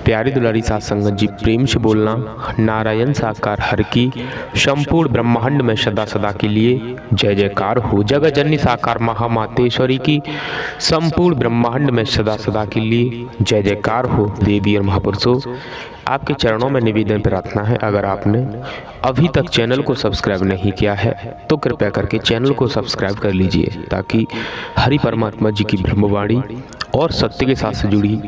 प्यारी दुलारी साथ संगत जी प्रेम से बोलना। नारायण साकार हर की संपूर्ण ब्रह्मांड में सदा सदा के लिए जय जयकार हो। जगत जननी साकार महामातेश्वरी की संपूर्ण ब्रह्मांड में सदा सदा के लिए जय जयकार हो। देवी और महापुरुषों, आपके चरणों में निवेदन प्रार्थना है, अगर आपने अभी तक चैनल को सब्सक्राइब नहीं किया है तो कृपया करके चैनल को सब्सक्राइब कर लीजिए, ताकि हरि परमात्मा जी की ब्रह्मवाणी और सत्य के साथ से जुड़ी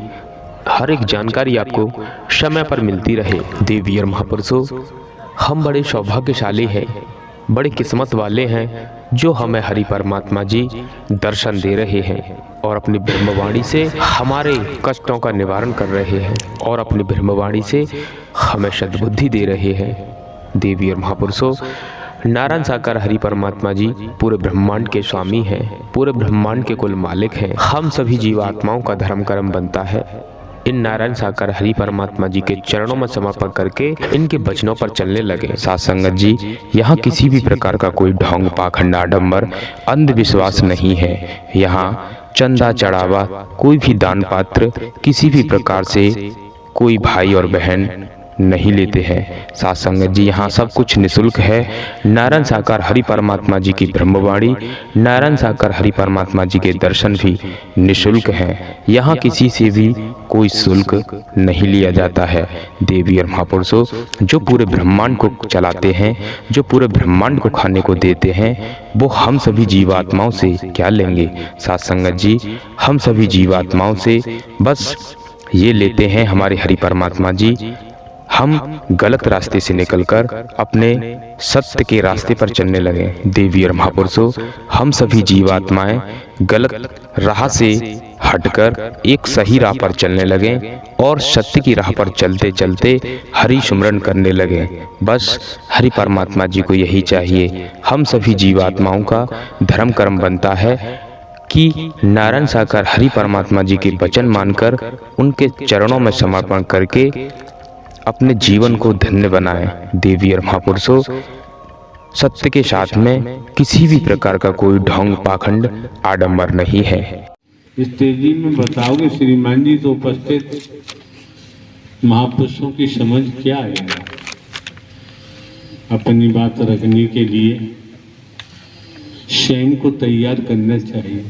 हर एक जानकारी आपको समय पर मिलती रहे। देवी और महापुरुषों, हम बड़े सौभाग्यशाली हैं, बड़े किस्मत वाले हैं जो हमें हरि परमात्मा जी दर्शन दे रहे हैं और अपनी ब्रह्मवाणी से हमारे कष्टों का निवारण कर रहे हैं और अपनी ब्रह्मवाणी से हमें सद्बुद्धि दे रहे हैं। देवी और महापुरुषों, नारायण साकार हरि परमात्मा जी पूरे ब्रह्मांड के स्वामी हैं, पूरे ब्रह्मांड के कुल मालिक हैं। हम सभी जीवात्माओं का धर्म कर्म बनता है इन नारायण साकार हरि परमात्मा जी के चरणों में समर्पण करके इनके वचनों पर चलने लगे। साथ संगत जी, यहाँ किसी भी प्रकार का कोई ढोंग पाखंड आडंबर अंधविश्वास नहीं है। यहाँ चंदा चढ़ावा कोई भी दान पात्र किसी भी प्रकार से कोई भाई और बहन नहीं लेते हैं। साथ संगत जी, यहाँ सब कुछ निःशुल्क है। नारायण साकार हरि परमात्मा जी की ब्रह्मवाणी, नारायण साकार हरि परमात्मा जी के दर्शन भी निःशुल्क हैं। यहाँ किसी से भी कोई शुल्क नहीं लिया जाता है। देवी और महापुरुषों, जो पूरे ब्रह्मांड को चलाते हैं, जो पूरे ब्रह्मांड को खाने को देते हैं, वो हम सभी जीवात्माओं से क्या लेंगे। साथ संगत जी, हम सभी जीवात्माओं से बस ये लेते हैं हमारे हरि परमात्मा जी। हम गलत रास्ते से निकलकर अपने सत्य के रास्ते पर चलने लगे। देवी और महापुरुषों, हम सभी जीवात्माएं गलत राह से हटकर एक सही राह पर चलने लगे और सत्य की राह पर चलते चलते हरि सुमरन करने लगे। बस हरि परमात्मा जी को यही चाहिए। हम सभी जीवात्माओं का धर्म कर्म बनता है कि नारायण साकार हरि परमात्मा जी के वचन मानकर उनके चरणों में समर्पण करके अपने जीवन को धन्य बनाएं। देवी और महापुरुषों, सत्य के साथ में किसी भी प्रकार का कोई ढोंग पाखंड आडंबर नहीं है। इस तेजी में बताओगे श्रीमान जी तो उपस्थित महापुरुषों की समझ क्या आएगा। अपनी बात रखने के लिए स्वयं को तैयार करना चाहिए।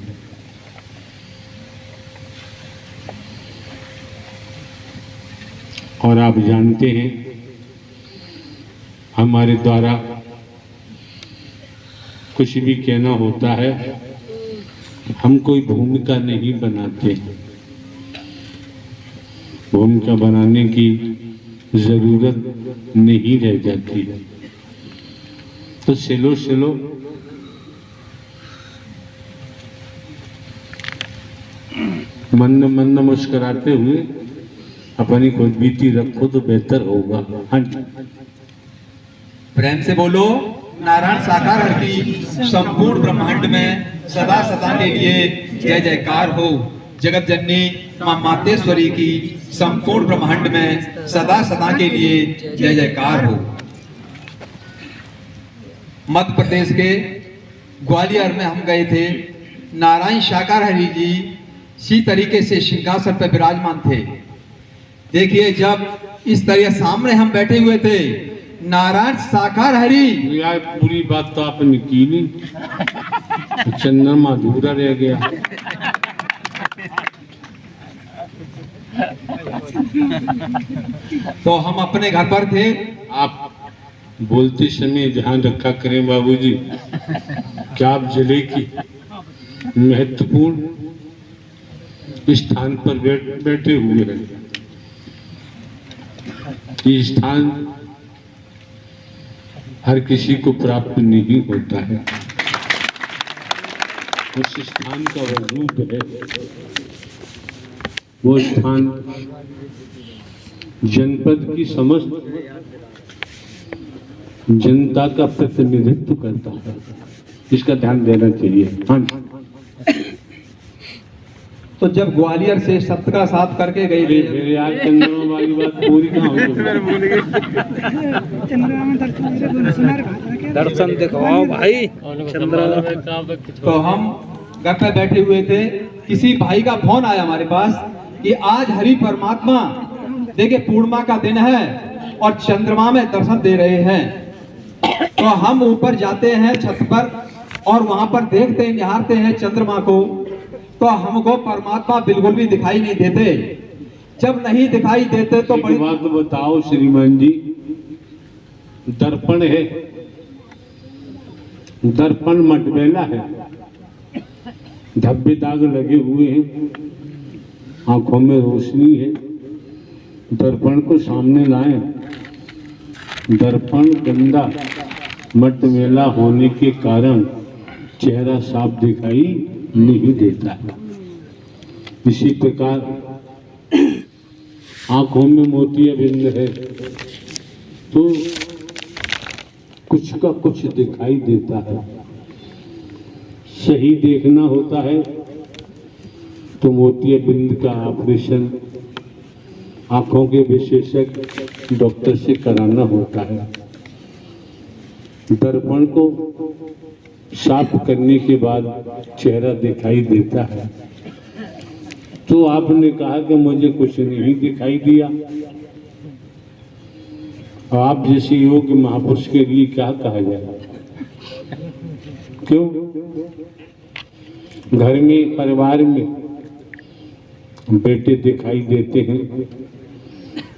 और आप जानते हैं, हमारे द्वारा कुछ भी कहना होता है, हम कोई भूमिका नहीं बनाते। भूमिका बनाने की जरूरत नहीं रह जाती। तो सिलो सिलो मन मुस्कुराते हुए अपनी खुद बीती रखो तो बेहतर होगा। हाँ जी, प्रेम से बोलो। नारायण साकार हर की संपूर्ण ब्रह्मांड में सदा सदा के लिए जय जयकार हो। जगत जननी मां मातेश्वरी की संपूर्ण ब्रह्मांड में सदा सदा के लिए जय जयकार हो। मध्य प्रदेश के ग्वालियर में हम गए थे। नारायण साकार हरि जी इसी तरीके से सिंहासन पर विराजमान थे। देखिए, जब इस तरह सामने हम बैठे हुए थे, नारायण साकार हरि। यार पूरी बात तो आपने की नहीं, चंद्रमा अधूरा रह गया। तो हम अपने घर पर थे। आप बोलते समय ध्यान रखा करें बाबूजी, क्या आप जिले की महत्वपूर्ण स्थान पर बैठे हुए हैं। ये स्थान हर किसी को प्राप्त नहीं होता है। उस स्थान का वजूद है। वो स्थान जनपद की समस्त जनता का प्रतिनिधित्व करता है। इसका ध्यान देना चाहिए। हाँ, तो जब ग्वालियर से सत्य का साथ करके गई थी, मेरे यार चंद्रमा वाली बात पूरी कहाँ हुई? दर्शन दिखाओ भाई। तो हम घर पे बैठे हुए थे, किसी भाई का फोन आया हमारे पास कि आज हरि परमात्मा देखिए पूर्णिमा का दिन है और चंद्रमा में दर्शन दे रहे हैं। तो हम ऊपर जाते हैं छत पर और वहां पर देखते हैं, निहारते हैं चंद्रमा को, तो हमको परमात्मा बिल्कुल भी दिखाई नहीं देते। जब नहीं दिखाई देते तो बड़ी बात बताओ श्रीमान जी, दर्पण है, दर्पण मटमैला है, धब्बे दाग लगे हुए हैं, आंखों में रोशनी है, दर्पण को सामने लाएं। दर्पण गंदा मटमैला होने के कारण चेहरा साफ दिखाई नहीं देता है। इसी प्रकार आंखों में मोतियाबिंद है तो कुछ का कुछ दिखाई देता है। सही देखना होता है तो मोतियाबिंद का ऑपरेशन आंखों के विशेषज्ञ डॉक्टर से कराना होता है। दर्पण को साफ करने के बाद चेहरा दिखाई देता है। तो आपने कहा कि मुझे कुछ नहीं दिखाई दिया। आप जैसे योग्य महापुरुष के लिए क्या कहा जाए? क्यों? घर में परिवार में बेटे दिखाई देते हैं,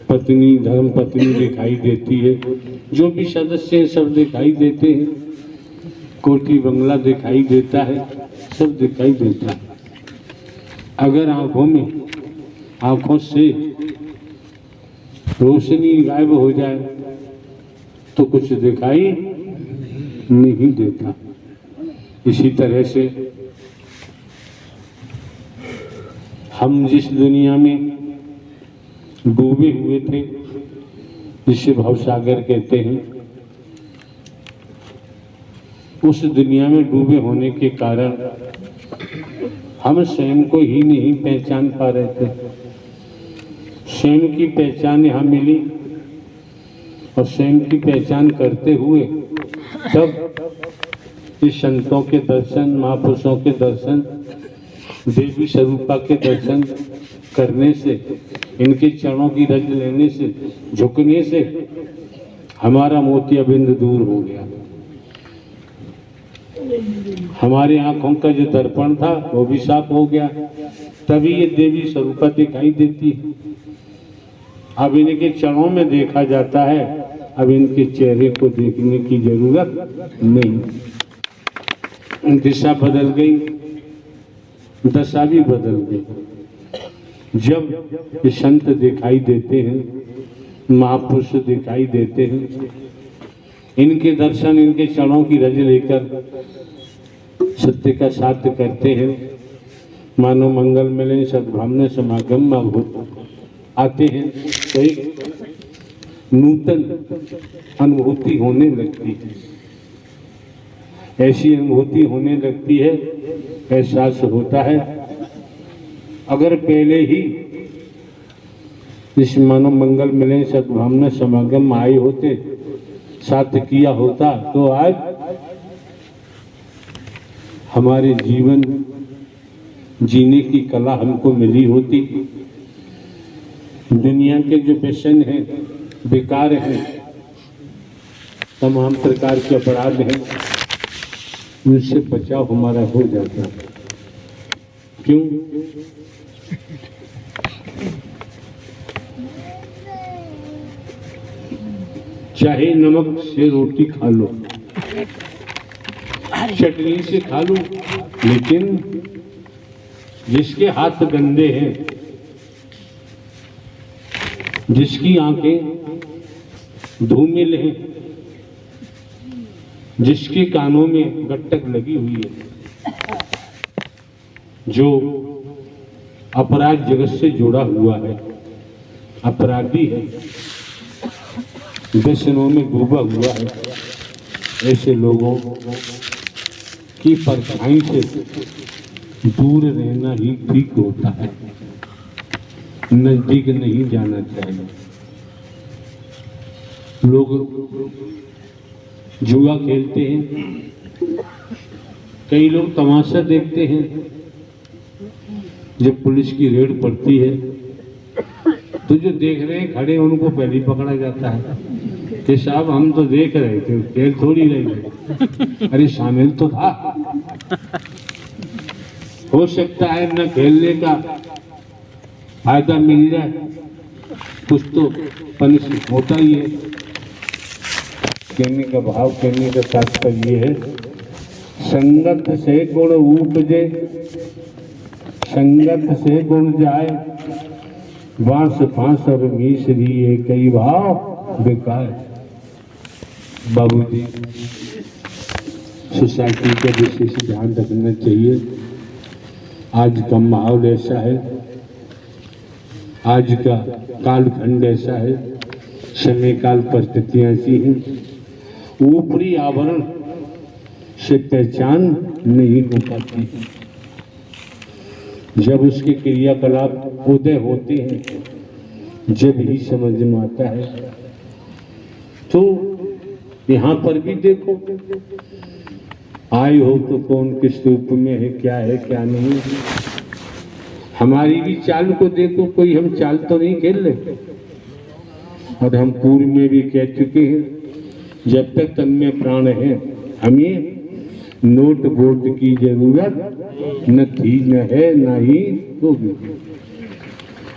पत्नी धर्म पत्नी दिखाई देती है, जो भी सदस्य हैं सब दिखाई देते हैं, कोठी बंगला दिखाई देता है, सब दिखाई देता है। अगर आंखों से रोशनी गायब हो जाए तो कुछ दिखाई नहीं देता। इसी तरह से हम जिस दुनिया में डूबे हुए थे, जिसे भवसागर कहते हैं, उस दुनिया में डूबे होने के कारण हम स्वयं को ही नहीं पहचान पा रहे थे। स्वयं की पहचान यहाँ मिली और स्वयं की पहचान करते हुए तब इस संतों के दर्शन, महापुरुषों के दर्शन, देवी स्वरूपा के दर्शन करने से, इनके चरणों की रज लेने से, झुकने से हमारा मोतियाबिंद दूर हो गया। हमारी आंखों का जो दर्पण था वो भी साफ हो गया, तभी ये देवी स्वरूपा दिखाई देती है। अब इनके चरणों में देखा जाता है, अब इनके चेहरे को देखने की जरूरत नहीं। दिशा बदल गई, दशा भी बदल गई। जब ये संत दिखाई देते हैं, महापुरुष दिखाई देते हैं, इनके दर्शन, इनके चरणों की रज लेकर सत्य का साथ करते हैं, मानो मंगल मिलन सद्भावना समागम में आते हैं तो एक नूतन अनुभूति होने लगती है। ऐसी अनुभूति होने लगती है, एहसास होता है। अगर पहले ही इस मानो मंगल मिलन सद्भावना समागम में आए होते, साथ किया होता, तो आज हमारे जीवन जीने की कला हमको मिली होती। दुनिया के जो व्यसन हैं, बेकार हैं, तमाम प्रकार के अपराध हैं, उनसे बचाव हमारा हो जाता है। क्यों? चाहे नमक से रोटी खा लो, चटनी से खा लो, लेकिन जिसके हाथ गंदे हैं, जिसकी आंखें धूमिल हैं, जिसके कानों में गट्टक लगी हुई है, जो अपराध जगत से जुड़ा हुआ है, अपराधी है, व्यसनों में डूबा हुआ है, ऐसे लोगों की परछाई से दूर रहना ही ठीक होता है, नजदीक नहीं जाना चाहिए। लोग जुआ खेलते हैं, कई लोग तमाशा देखते हैं। जब पुलिस की रेड पड़ती है तो जो देख रहे हैं खड़े उनको पहले ही पकड़ा जाता है कि साहब हम तो देख रहे थे, खेल थोड़ी रही। अरे शामिल तो था। हो सकता है न खेलने का फायदा मिल जाए, कुछ तो पनिश होता ही है। कहने का भाव, कहने का तात्पर्य ये है, संगत से गुण उपजे, संगत से गुण जाए, बांस फांस और मिश्री ये कई भाव बेकार। बाबूजी, सोसाइटी का विशेष ध्यान रखना चाहिए। आज का माहौल ऐसा है, आज का कालखंड ऐसा है, समय काल परिस्थितियां ऐसी हैं, ऊपरी आवरण से पहचान नहीं हो पाती। जब उसके क्रियाकलाप उदय होते हैं जब ही समझ में आता है। तो यहाँ पर भी देखो, आए हो तो कौन किस रूप में है, क्या नहीं। हमारी भी चाल को देखो, कोई हम चाल तो नहीं खेल रहे। और हम पूर्व में भी कह चुके हैं, जब तक तन में प्राण है हमें नोट वोट की जरूरत न थी, न है, न ही होगी।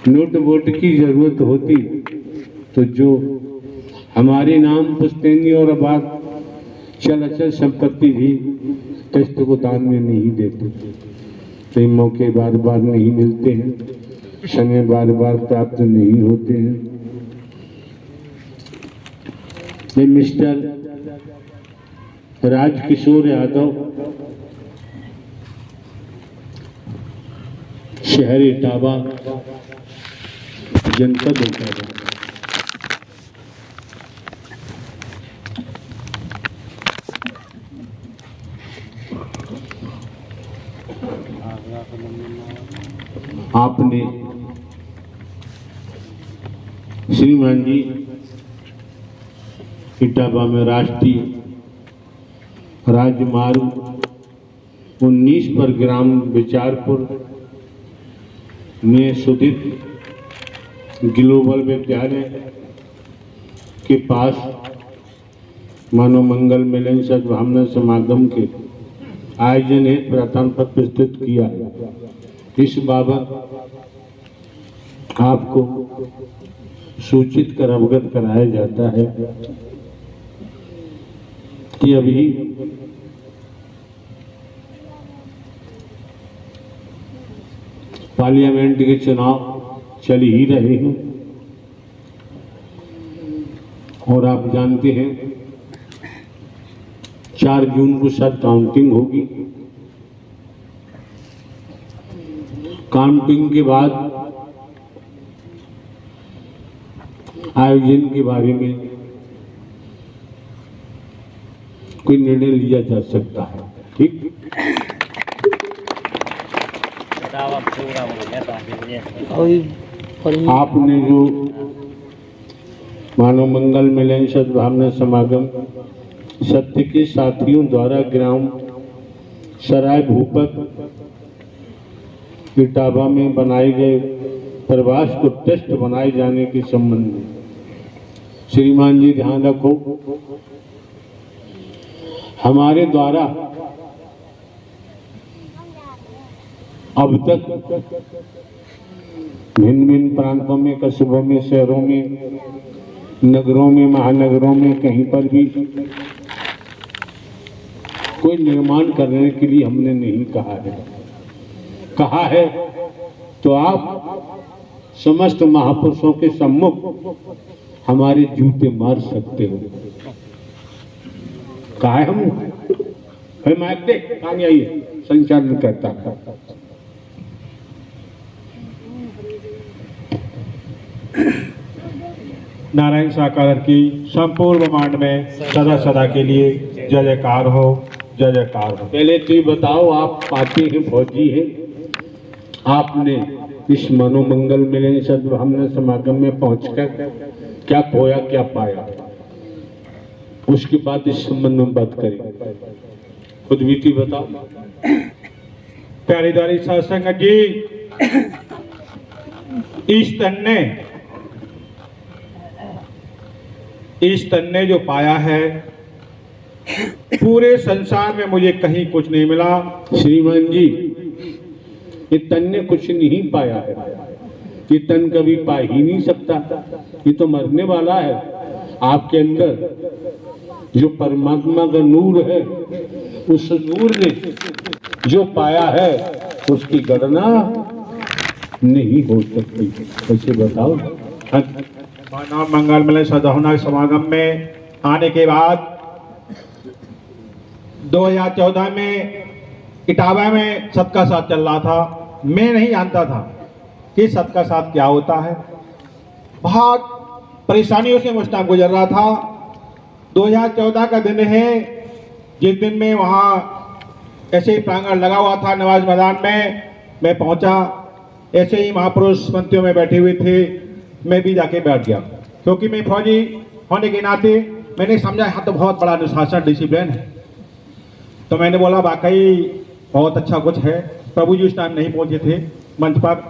नोट वोट की जरूरत होती तो जो हमारे नाम पुश्तैनी और आबाद चल अचल संपत्ति भी ट्रस्ट को दान में नहीं देते। तो ये मौके बार बार नहीं मिलते हैं, समय बार बार प्राप्त नहीं होते हैं। ये मिस्टर राजकिशोर यादव, शहर इटावा, जनपद इटावा। आपने श्रीमान जी इटावा में राष्ट्रीय राजमार्ग 19 पर ग्राम विचारपुर में सुदित ग्लोबल विद्यालय के पास मानव मंगल मिलन सद्भावना समागम के आयोजन हेतु प्रार्थना पत्र प्रस्तुत किया। इस बाबत आपको सूचित कर अवगत कराया जाता है कि अभी पार्लियामेंट के चुनाव चल ही रहे हैं और आप जानते हैं 4 जून को शायद काउंटिंग होगी। काउंटिंग के बाद आयोजन के बारे में कोई निर्णय लिया जा सकता है। ठीक, आपने जो मानव मंगल मिलन सद्भावना समागम सत्य के साथियों द्वारा ग्राम सराय भूपत इटावा में बनाए गए प्रवास को टेस्ट बनाए जाने के संबंध में श्रीमान जी ध्यान रखो, हमारे द्वारा अब तक भिन्न भिन्न प्रांतों में, कस्बों में, शहरों में, नगरों में, महानगरों में कहीं पर भी कोई निर्माण करने के लिए हमने नहीं कहा है तो आप समस्त महापुरुषों के सम्मुख हमारे जूते मार सकते हो। कहा है हमने, माइक दे काम आइए, संचालन करता है। नारायण साकार की संपूर्ण ब्रह्मांड में सदा सदा के लिए जय जयकार हो, जय जयकार हो। पहले तो ये बताओ, आप पार्टी के फौजी हैं, आपने इस मनोमंगल मिलन सद्भावना समागम में पहुंचकर क्या खोया क्या पाया, उसके बाद इस संबंध में बात करें। खुद बीती बताओ। प्यारीदारी सत्संग जी, इस तन ने इस तन ने जो पाया है पूरे संसार में मुझे कहीं कुछ नहीं मिला। श्रीमान जी, ये तन ने कुछ नहीं पाया है, ये तन कभी पा ही नहीं सकता, ये तो मरने वाला है। आपके अंदर जो परमात्मा का नूर है, उस नूर ने जो पाया है उसकी गणना नहीं हो सकती। कैसे बताओ? मानव मंगल मिलन सद्भावना समागम में आने के बाद 2014 में इटावा में सबका साथ चल रहा था। मैं नहीं जानता था कि सबका साथ क्या होता है। बहुत परेशानियों से मुझ टाइम गुजर रहा था। 2014 का दिन है जिस दिन में वहाँ ऐसे ही प्रांगण लगा हुआ था नवाज मैदान में। मैं पहुंचा, ऐसे ही महापुरुष पंक्तियों में बैठे हुए थे, मैं भी जाके बैठ गया क्योंकि मैं फौजी होने के नाते मैंने समझा यहाँ तो बहुत बड़ा अनुशासन डिसिप्लिन है। तो मैंने बोला वाकई बहुत अच्छा कुछ है। प्रभु जी उस टाइम नहीं पहुंचे थे मंच पर।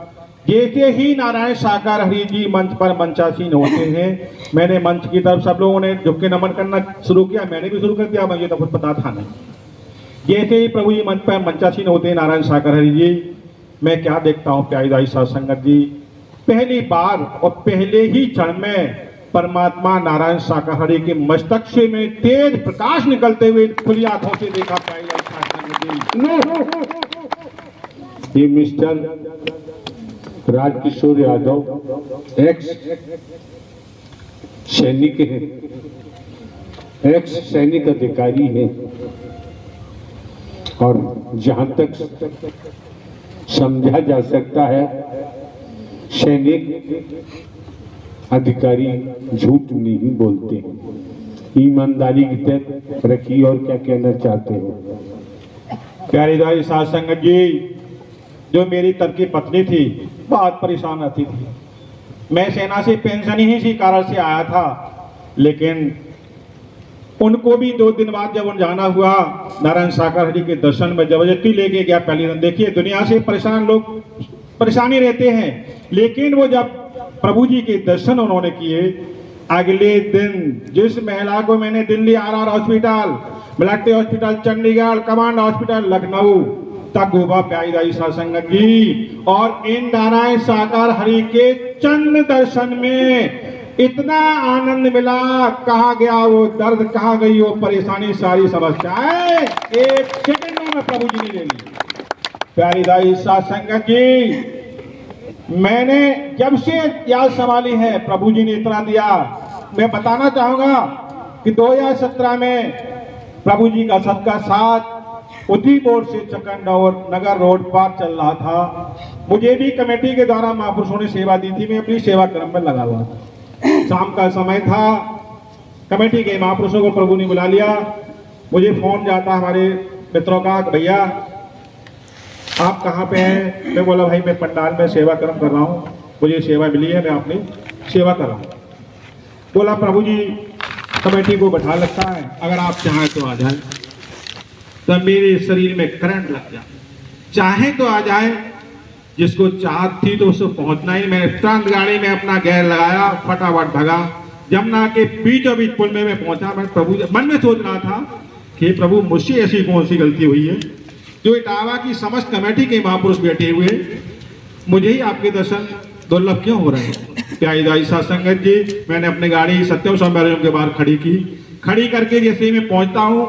जैसे ही नारायण साकार हरि जी मंच पर मंचासीन होते हैं, मैंने मंच की तरफ सब लोगों ने झुक के नमन करना शुरू किया। मैंने भी शुरू कर दिया, मुझे तो कुछ पता था नहीं। जैसे ही प्रभु जी मंच पर मंचासीन होते हैं नारायण साकार हरि जी, मैं क्या देखता हूँ प्यारी साध संगत जी, पहली बार और पहले ही क्षण में परमात्मा नारायण साकार हरि के मस्तक से में तेज प्रकाश निकलते हुए खुली आंखों से देखा। प्यारी साध संगत जी, ये मिस्टर राजकिशोर यादव एक्स सैनिक हैं, एक्स सैनिक अधिकारी हैं, और जहां तक समझा जा सकता है सैनिक अधिकारी झूठ नहीं बोलते, ईमानदारी की तरफ रखी। और क्या कहना चाहते हो? प्यारी साध संगत जी, जो मेरी तब की पत्नी थी बहुत परेशान रहती थी। मैं सेना से पेंशन ही इसी कारण से आया था, लेकिन उनको भी 2 दिन बाद जब उन जाना हुआ नारायण साकार हरि के दर्शन में जबरदस्ती लेके गया। पहली दिन देखिए दुनिया से परेशान लोग परेशानी रहते हैं, लेकिन वो जब प्रभु जी के दर्शन उन्होंने किए, अगले दिन जिस महिला को मैंने Delhi RR hospital, military hospital Chandigarh, command hospital Lucknow तक घूमा प्यारी साध संगत जी, और इन नारायण साकार हरि के चंद दर्शन में इतना आनंद मिला, कहा गया वो दर्द, कहा गई वो परेशानी, सारी समस्याएं एक सेकंड में प्रभु जी ने ले ली। प्यारी साध संगत जी, मैंने जब से याद संभाली है प्रभु जी ने इतना दिया। मैं बताना चाहूंगा कि 2017 में प्रभु जी का सबका साथ उसी बोर्ड से चकंदौर नगर रोड पर चल रहा था। मुझे भी कमेटी के द्वारा महापुरुषों ने सेवा दी थी, मैं अपनी सेवा क्रम में लगा हुआ था। शाम का समय था, कमेटी के महापुरुषों को प्रभु ने बुला लिया। मुझे फोन जाता हमारे मित्रों का, भैया आप कहाँ पे हैं? मैं बोला भाई मैं पंडाल में सेवा कर्म कर रहा हूँ, मुझे सेवा मिली है, मैं अपनी सेवा कर रहा हूँ। बोला प्रभु जी कमेटी को बैठा लगता है, अगर आप चाहें तो आ जाए। तब मेरे शरीर में करंट लग जाए, चाहे तो आ जाए, जिसको चाहत थी तो उसको पहुंचना ही। मैंने तुरंत गाड़ी में अपना गैर लगाया, फटाफट भगा, जमुना के बीचों बीच पुल में मैं पहुंचा। मैं प्रभु मन में सोच रहा था कि प्रभु मुझसे ऐसी कौन सी गलती हुई है जो इटावा की समस्त कमेटी के महापुरुष बैठे हुए, मुझे ही आपके दर्शन दुर्लभ क्यों हो रहे हैं? प्यारी साध संगत जी, मैंने अपनी गाड़ी सत्यम सौंदर्य के बाहर खड़ी की। खड़ी करके जैसे मैं पहुंचता हूँ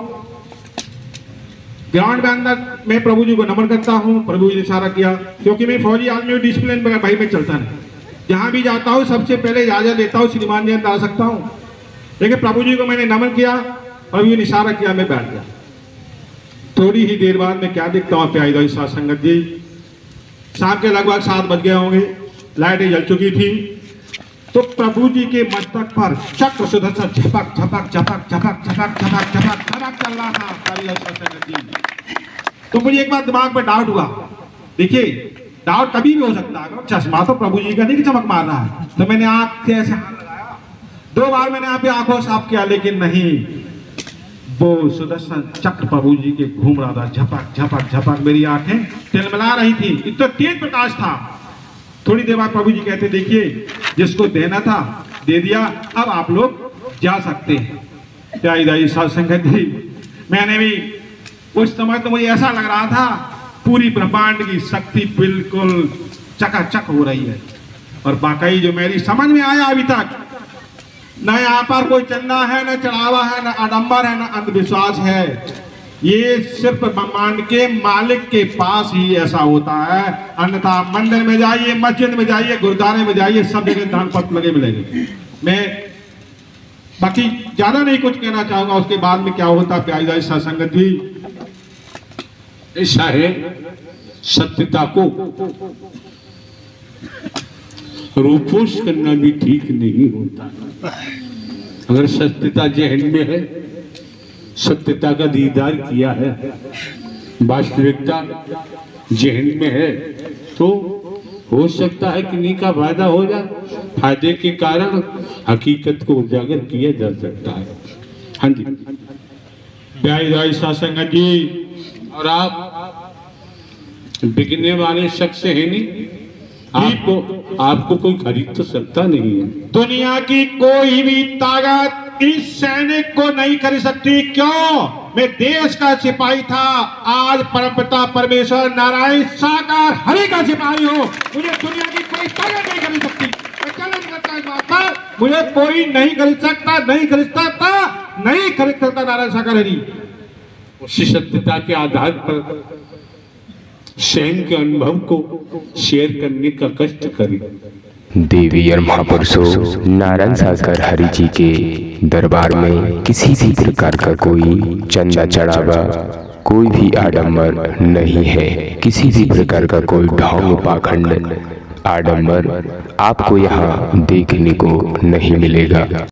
ग्राउंड में अंदर, मैं प्रभु जी को नमन करता हूँ। प्रभु जी ने इशारा किया, क्योंकि मैं फौजी आदमी डिसिप्लिन भाई में चलता नहीं, जहां भी जाता हूँ सबसे पहले इजाजत लेता हूँ, श्रीमान जी आ सकता हूँ। लेकिन प्रभु जी को मैंने नमन किया, प्रभु जी ने इशारा किया, मैं बैठ गया। थोड़ी ही देर बाद मैं क्या देखता हूँ प्यारी साध संगत जी, शाम के लगभग 7 बज गए होंगे, लाइटें जल चुकी थी, तो प्रभु जी के मस्तक पर चक्र सुदर्शन झपक झपक झपक झपक झपक झपक झपक झपक चल रहा था प्यारी साध संगत जी। तो मुझे एक बार दिमाग में डाउट हुआ। देखिए डाउट कभी भी हो सकता है, चश्मा तो प्रभु जी का नहीं कि चमक मार रहा है। तो मैंने आंख से ऐसे हाथ लगाया, 2 बार मैंने यहाँ पे आंखों साफ किया, लेकिन नहीं, वो सुदर्शन चक्र प्रभु जी के घूम रहा था, झपक झपक झपक। मेरी आंखें तिलमिला रही थी, इतना तेज प्रकाश था। थोड़ी देर बाद प्रभु जी कहते, देखिए जिसको देना था दे दिया, अब आप लोग जा सकते हैं। प्यारी दाई साध संगत जी, मैंने भी उस समय तो मुझे ऐसा लग रहा था पूरी ब्रह्मांड की शक्ति बिल्कुल चकाचक हो रही है। और वाकई जो मेरी समझ में आया अभी तक, न यहाँ पर कोई चंदा है, न चढ़ावा है, न आडंबर है, न अंधविश्वास है। ये सिर्फ ब्रह्मांड के मालिक के पास ही ऐसा होता है। अन्यथा मंदिर में जाइए, मस्जिद में जाइए, गुरुद्वारे में जाइए, सब जगह दान पत्र लगे मिलेंगे। मैं बाकी ज्यादा नहीं कुछ कहना चाहूंगा, उसके बाद में क्या होता प्यारी दाई साध संगत जी। ऐसा है, सत्यता को रूपोष करना भी ठीक नहीं होता। अगर सत्यता जहन में है, सत्यता का दीदार किया है, वास्तविकता जहन में है, तो हो सकता है किन्हीं का फायदा हो जाए। फायदे के कारण हकीकत को उजागर किया जा सकता है। हाँ जी प्यारी दाई साध संगत जी, और आप बिकने वाले शख्स है नहीं, आपको कोई खरीद तो सकता नहीं है। दुनिया की कोई भी ताकत इस सैनिक को नहीं खरीद सकती। क्यों? मैं देश का सिपाही था, आज परमपिता परमेश्वर नारायण साकार हरि का सिपाही हूँ। मुझे दुनिया की कोई ताकत नहीं खरीद सकती। मैं चैलेंज करता हूं इस बात पर, मुझे कोई नहीं खरीद सकता, नहीं खरीद सकता नारायण साकार हरि। उसी सत्यता के आधार पर स्वयं के अनुभव को शेयर करने का कष्ट करें। देवी और महापुरुषों, नारायण साकार हरि जी के दरबार में किसी भी प्रकार का कोई चंदा चढ़ावा, कोई भी आडंबर नहीं है। किसी भी प्रकार का कोई ढोंग पाखंड आडंबर आपको यहाँ देखने को नहीं मिलेगा।